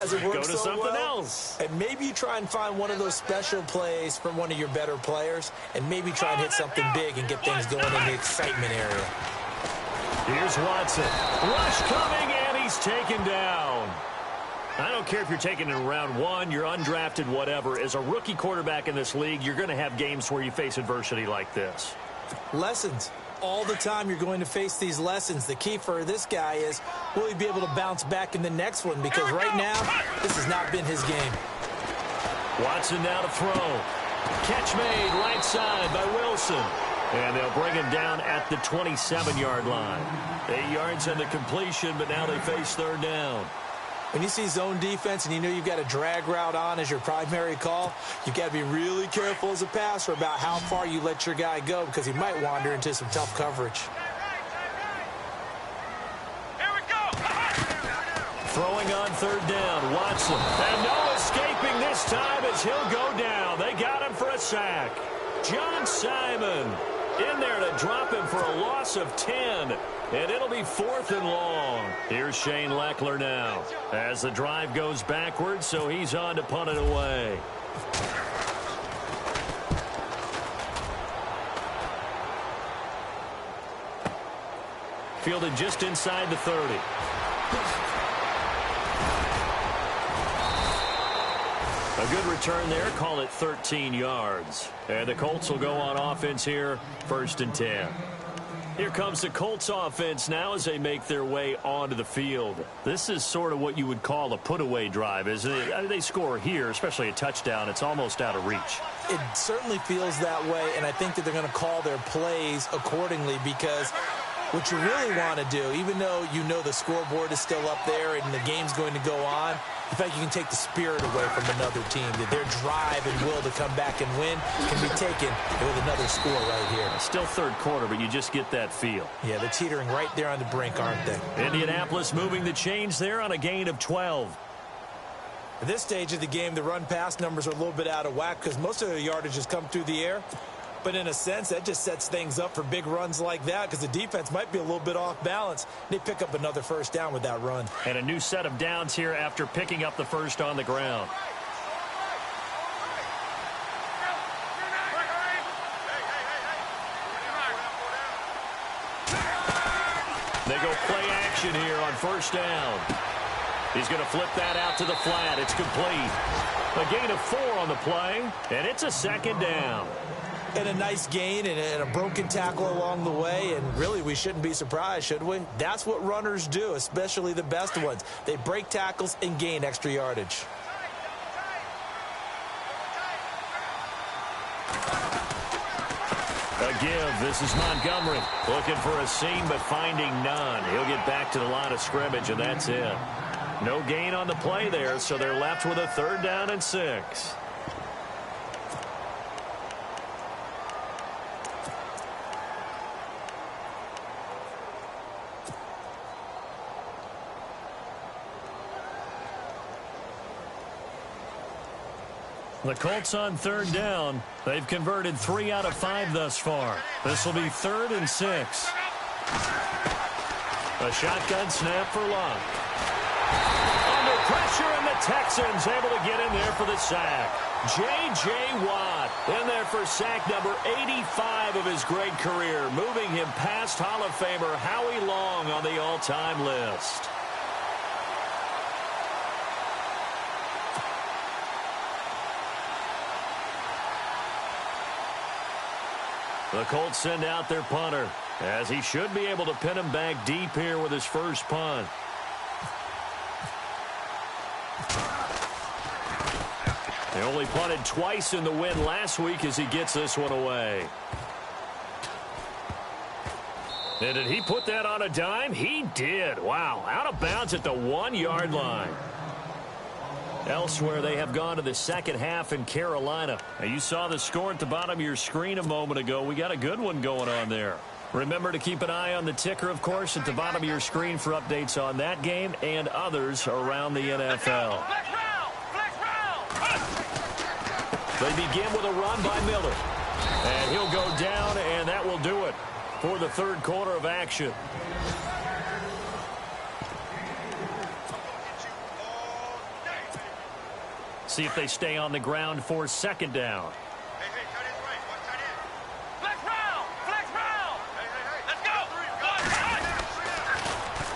It Go works to so something well. else. And maybe you try and find one of those special plays from one of your better players, and maybe try and hit something big and get things going in the excitement area. Here's Watson. Rush coming, and he's taken down. I don't care if you're taking it in round one, you're undrafted, whatever. As a rookie quarterback in this league, you're going to have games where you face adversity like this. Lessons. All the time you're going to face these lessons. The key for this guy is, will he be able to bounce back in the next one? Because right now, this has not been his game. Watson now to throw. Catch made right side by Wilson. And they'll bring him down at the 27-yard line. 8 yards on the completion, but now they face third down. When you see zone defense and you know you've got a drag route on as your primary call, you've got to be really careful as a passer about how far you let your guy go because he might wander into some tough coverage. Here we go. Throwing on third down, Watson. And no escaping this time as he'll go down. They got him for a sack. John Simon in there to drop him for a loss of 10. And it'll be 4th and long. Here's Shane Leckler now as the drive goes backwards, so he's on to punt it away. Fielded just inside the 30. A good return there. Call it 13 yards. And the Colts will go on offense here, 1st and 10. Here comes the Colts offense now as they make their way onto the field. This is sort of what you would call a put-away drive, isn't it? I mean, they score here, especially a touchdown. It's almost out of reach. It certainly feels that way, and I think that they're going to call their plays accordingly because what you really want to do, even though you know the scoreboard is still up there and the game's going to go on, in fact, you can take the spirit away from another team. That their drive and will to come back and win can be taken with another score right here. Still third quarter, but you just get that feel. Yeah, they're teetering right there on the brink, aren't they? Indianapolis moving the chains there on a gain of 12. At this stage of the game, the run-pass numbers are a little bit out of whack because most of the yardage has come through the air. But in a sense, that just sets things up for big runs like that because the defense might be a little bit off balance. They pick up another first down with that run. And a new set of downs here after picking up the first on the ground. They go play action here on first down. He's going to flip that out to the flat. It's complete. A gain of 4 on the play, and it's a 2nd down. And a nice gain and a broken tackle along the way, and really we shouldn't be surprised, should we? That's what runners do, especially the best ones. They break tackles and gain extra yardage. A give. This is Montgomery looking for a seam but finding none. He'll get back to the line of scrimmage, and that's it. No gain on the play there, so they're left with a 3rd down and 6. The Colts on 3rd down. They've converted 3 out of 5 thus far. This will be 3rd and 6. A shotgun snap for Luck. Under pressure, and the Texans able to get in there for the sack. J.J. Watt in there for sack number 85 of his great career, moving him past Hall of Famer Howie Long on the all-time list. The Colts send out their punter, as he should be able to pin him back deep here with his first punt. They only punted twice in the win last week as he gets this one away. And did he put that on a dime? He did. Wow, out of bounds at the 1-yard line. Elsewhere, they have gone to the second half in Carolina. Now, you saw the score at the bottom of your screen a moment ago. We got a good one going on there. Remember to keep an eye on the ticker, of course, at the bottom of your screen for updates on that game and others around the NFL. They begin with a run by Miller. And he'll go down, and that will do it for the 3rd quarter of action. See if they stay on the ground for second down.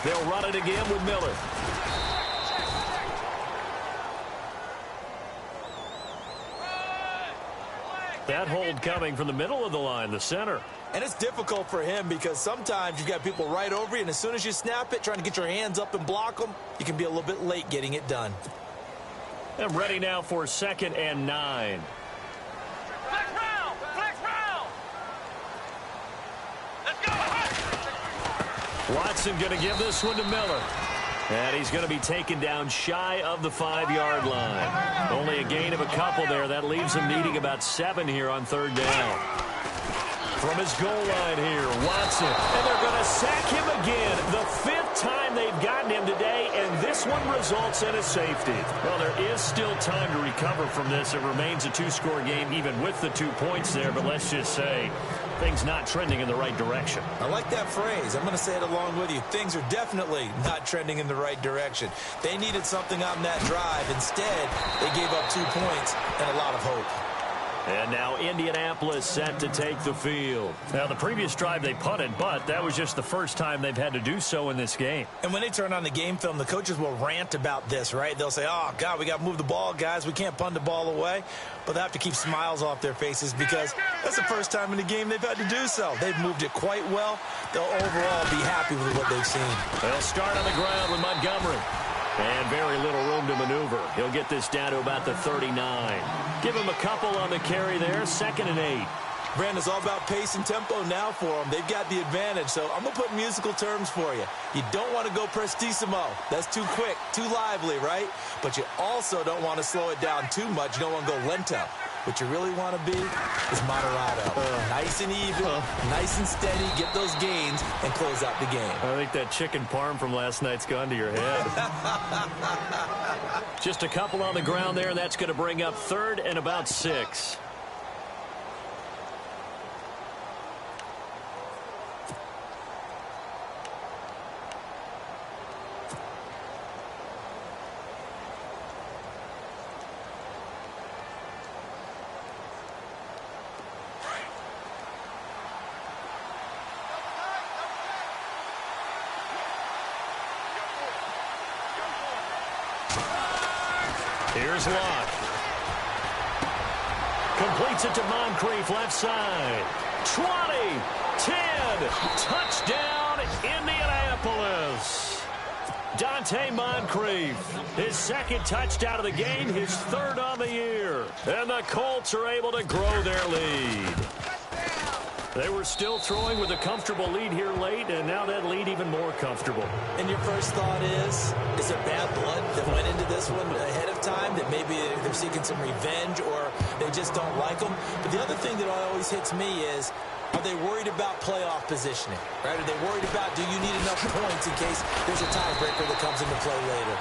They'll run it again with Miller. That hold coming from the middle of the line, the center. And it's difficult for him because sometimes you've got people right over you, and as soon as you snap it, trying to get your hands up and block them, you can be a little bit late getting it done. And ready now for 2nd and 9. Flex round! Flex round! Let's go! Watson going to give this one to Miller. And he's going to be taken down shy of the 5-yard line. Only a gain of a couple there. That leaves him needing about 7 here on 3rd down. From his goal line here, Watson. And they're going to sack him again. The 5th time they've gotten him today, and this one results in a safety. Well, there is still time to recover from this. It remains a 2-score game even with the 2 points there, but let's just say things not trending in the right direction. I like that phrase. I'm going to say it along with you. Things are definitely not trending in the right direction. They needed something on that drive. Instead, they gave up 2 points and a lot of hope. And now Indianapolis set to take the field. Now, the previous drive they punted, but that was just the first time they've had to do so in this game. And when they turn on the game film, the coaches will rant about this, right? They'll say, oh, God, we got to move the ball, guys. We can't punt the ball away. But they have to keep smiles off their faces because that's the first time in the game they've had to do so. They've moved it quite well. They'll overall be happy with what they've seen. They'll start on the ground with Montgomery. And very little room to maneuver. He'll get this down to about the 39. Give him a couple on the carry there. 2nd and 8. Brandon, it's all about pace and tempo now for them. They've got the advantage, so I'm going to put musical terms for you. You don't want to go prestissimo. That's too quick, too lively, right? But you also don't want to slow it down too much. You don't want to go lento. What you really want to be is moderato. Nice and even, nice and steady, get those gains, and close out the game. I think that chicken parm from last night's gone to your head. Just a couple on the ground there, and that's going to bring up 3rd and about 6. Here's Locke. Completes it to Moncrief, left side. 20, 10, touchdown, Indianapolis. Dante Moncrief, his 2nd touchdown of the game, his 3rd on the year. And the Colts are able to grow their lead. They were still throwing with a comfortable lead here late, and now that lead even more comfortable. And your first thought is there bad blood that went into this one ahead of time, that maybe they're seeking some revenge or they just don't like them? But the other thing that always hits me is, are they worried about playoff positioning? Right? Are they worried about, do you need enough points in case there's a tiebreaker that comes into play later?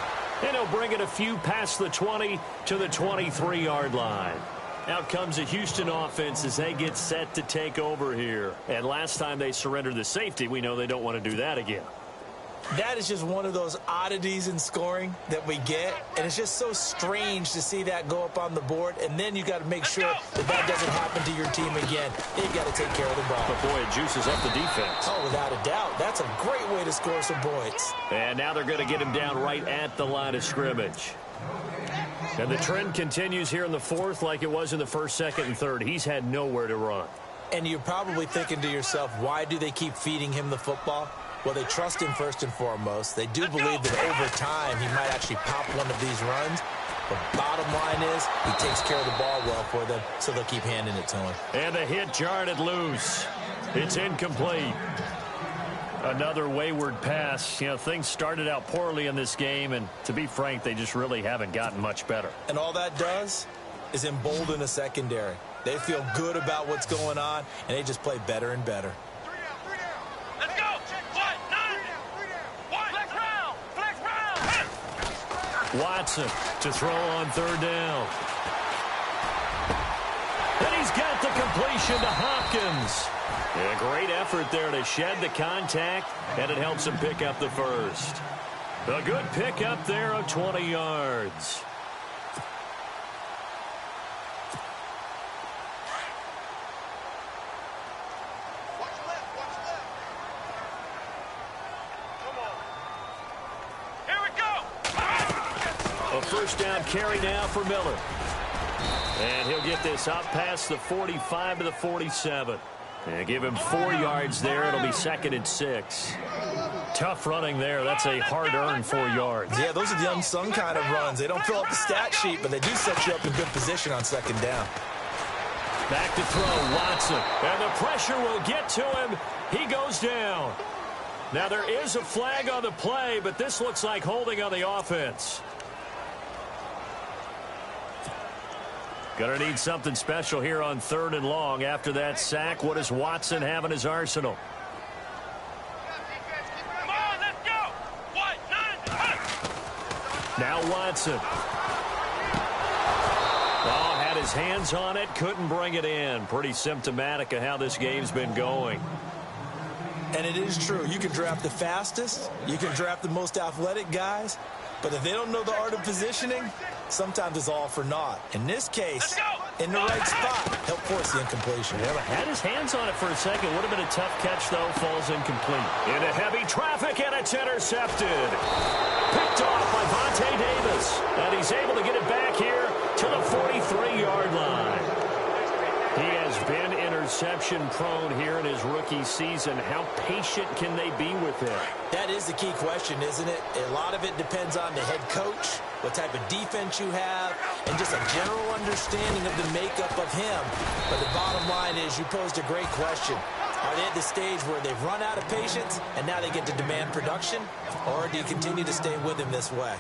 And he'll bring it a few past the 20 to the 23-yard line. Out comes the Houston offense as they get set to take over here. And last time they surrendered the safety, we know they don't want to do that again. That is just one of those oddities in scoring that we get. And it's just so strange to see that go up on the board. And then you got to make sure that that doesn't happen to your team again. They've got to take care of the ball. But, boy, it juices up the defense. Oh, without a doubt. That's a great way to score some points. And now they're going to get him down right at the line of scrimmage. And the trend continues here in the 4th like it was in the 1st, 2nd, and 3rd. He's had nowhere to run. And you're probably thinking to yourself, why do they keep feeding him the football? Well, they trust him first and foremost. They do believe that over time he might actually pop one of these runs. But bottom line is he takes care of the ball well for them, so they'll keep handing it to him. And the hit jarred it loose. It's incomplete. Another wayward pass. You know, things started out poorly in this game, and to be frank, they just really haven't gotten much better. And all that does is embolden a secondary. They feel good about what's going on, and they just play better and better. Let's go! Flex round! Flex round! Watson to throw on 3rd down. And he's got the completion to Hopkins. Yeah, great effort there to shed the contact, and it helps him pick up the 1st. A good pickup there of 20 yards. A first down carry now for Miller. And he'll get this out past the 45 to the 47. And give him 4 yards there. It'll be 2nd and 6. Tough running there. That's a hard-earned 4 yards. Yeah, those are the unsung kind of runs. They don't fill up the stat sheet, but they do set you up in good position on 2nd down. Back to throw, Watson. And the pressure will get to him. He goes down. Now, there is a flag on the play, but this looks like holding on the offense. Going to need something special here on 3rd and long. After that sack, what does Watson have in his arsenal? Come on, let's go. 1, 9, 1. Now Watson. Oh, had his hands on it, couldn't bring it in. Pretty symptomatic of how this game's been going. And it is true. You can draft the fastest. You can draft the most athletic guys. But if they don't know the art of positioning, sometimes it's all for naught. In this case, in the right spot, help force the incompletion. Yeah, but had his hands on it for a second. Would have been a tough catch, though. Falls incomplete. Into heavy traffic, and it's intercepted. Picked off by Vontae Davis. And he's able to get it back here to the 43-yard line. He has been interception-prone here in his rookie season. How patient can they be with him? That is the key question, isn't it? A lot of it depends on the head coach, what type of defense you have, and just a general understanding of the makeup of him. But the bottom line is you posed a great question. Are they at the stage where they've run out of patience and now they get to demand production? Or do you continue to stay with him this way?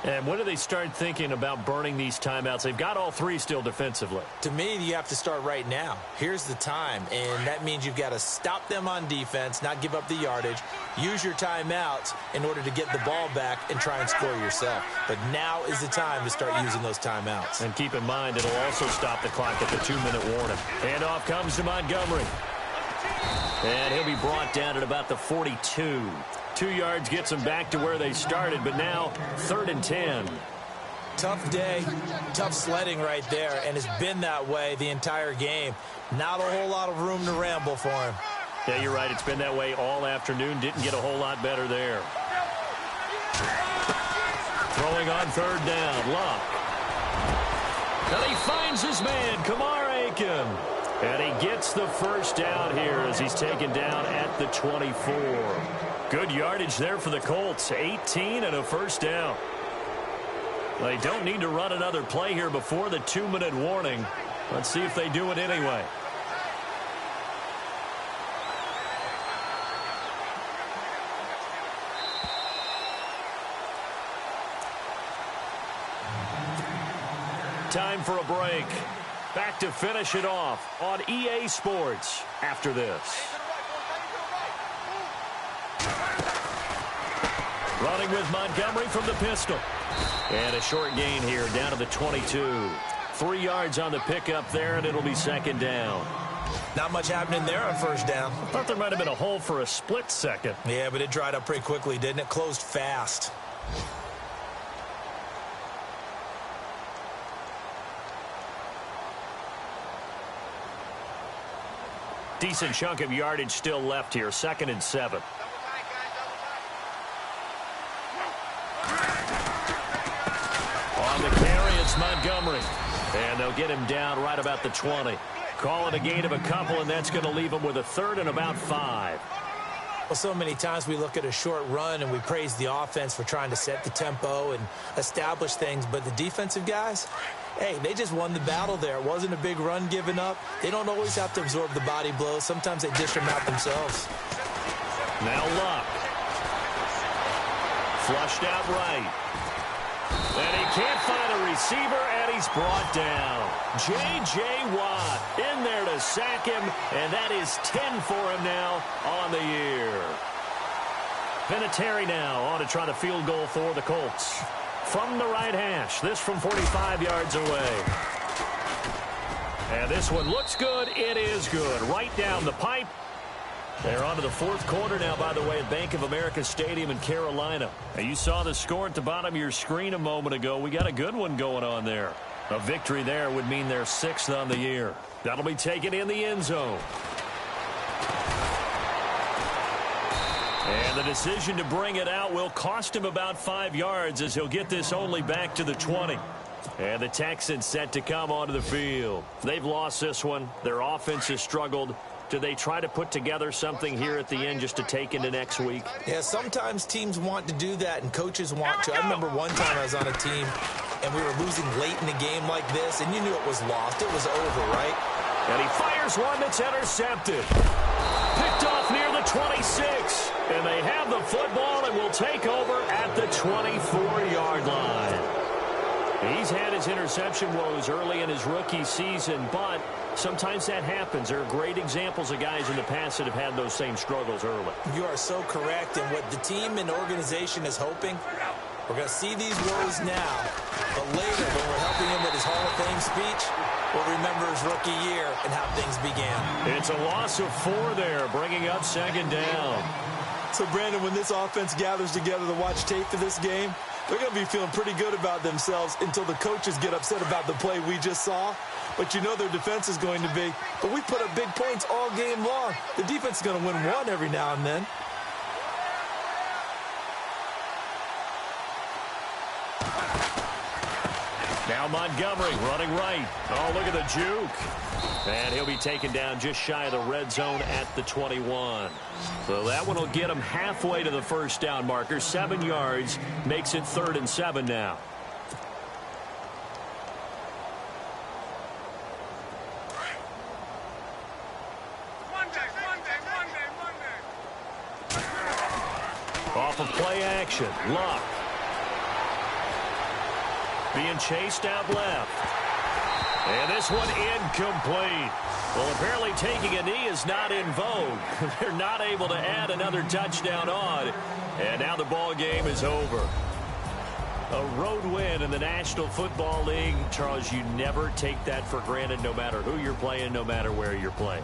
And when do they start thinking about burning these timeouts? They've got all 3 still defensively. To me, you have to start right now. Here's the time, and that means you've got to stop them on defense, not give up the yardage, use your timeouts in order to get the ball back and try and score yourself. But now is the time to start using those timeouts. And keep in mind, it'll also stop the clock at the 2-minute warning. Handoff comes to Montgomery. And he'll be brought down at about the 42. 2 yards gets them back to where they started, but now 3rd and 10. Tough day, tough sledding right there, and it's been that way the entire game. Not a whole lot of room to ramble for him. Yeah, you're right. It's been that way all afternoon. Didn't get a whole lot better there. Throwing on 3rd down, Luck. And he finds his man, Kamar Aiken. And he gets the first down here as he's taken down at the 24. Good yardage there for the Colts. 18 and a first down. They don't need to run another play here before the 2-minute warning. Let's see if they do it anyway. Time for a break. Back to finish it off on EA Sports after this. Running with Montgomery from the pistol. And a short gain here down to the 22. 3 yards on the pickup there, and it'll be 2nd down. Not much happening there on 1st down. I thought there might have been a hole for a split second. Yeah, but it dried up pretty quickly, didn't it? Closed fast. Decent chunk of yardage still left here. 2nd and 7. On the carry, it's Montgomery. And they'll get him down right about the 20. Call it a gain of a couple, and that's going to leave him with a 3rd and about 5. Well, so many times we look at a short run and we praise the offense for trying to set the tempo and establish things, but the defensive guys, hey, they just won the battle there. It wasn't a big run given up. They don't always have to absorb the body blows. Sometimes they dish them out themselves. Now Luck. Flushed out right. And he can't find a receiver, and he's brought down. J.J. Watt in there to sack him, and that is 10 for him now on the year. Vinatieri now on to try the field goal for the Colts. From the right hash, this from 45 yards away. And this one looks good. It is good. Right down the pipe. They're on to the 4th quarter now, by the way, at Bank of America Stadium in Carolina. Now, you saw the score at the bottom of your screen a moment ago. We got a good one going on there. A victory there would mean they're 6th on the year. That'll be taken in the end zone. And the decision to bring it out will cost him about 5 yards as he'll get this only back to the 20. And the Texans set to come onto the field. They've lost this one. Their offense has struggled. Do they try to put together something here at the end just to take into next week? Yeah, sometimes teams want to do that and coaches want to. I remember one time I was on a team and we were losing late in a game like this, and you knew it was lost. It was over, right? And he fires one that's intercepted. Picked off near the 26. And they have the football and will take over at the 24-yard line. He's had his interception woes early in his rookie season, but sometimes that happens. There are great examples of guys in the past that have had those same struggles early. You are so correct, and what the team and organization is hoping, we're going to see these woes now, but later when we're helping him with his Hall of Fame speech, we'll remember his rookie year and how things began. It's a loss of 4 there, bringing up second down. So, Brandon, when this offense gathers together to watch tape for this game, they're going to be feeling pretty good about themselves until the coaches get upset about the play we just saw. But you know their defense is going to be. But we put up big points all game long. The defense is going to win one every now and then. Now Montgomery running right. Oh, look at the juke. And he'll be taken down just shy of the red zone at the 21. So that one will get him halfway to the first down marker. 7 yards makes it 3rd and 7 now. Off of play action. Luck. Being chased out left. And this one incomplete. Well, apparently taking a knee is not in vogue. They're not able to add another touchdown on. And now the ball game is over. A road win in the National Football League. Charles, you never take that for granted no matter who you're playing, no matter where you're playing.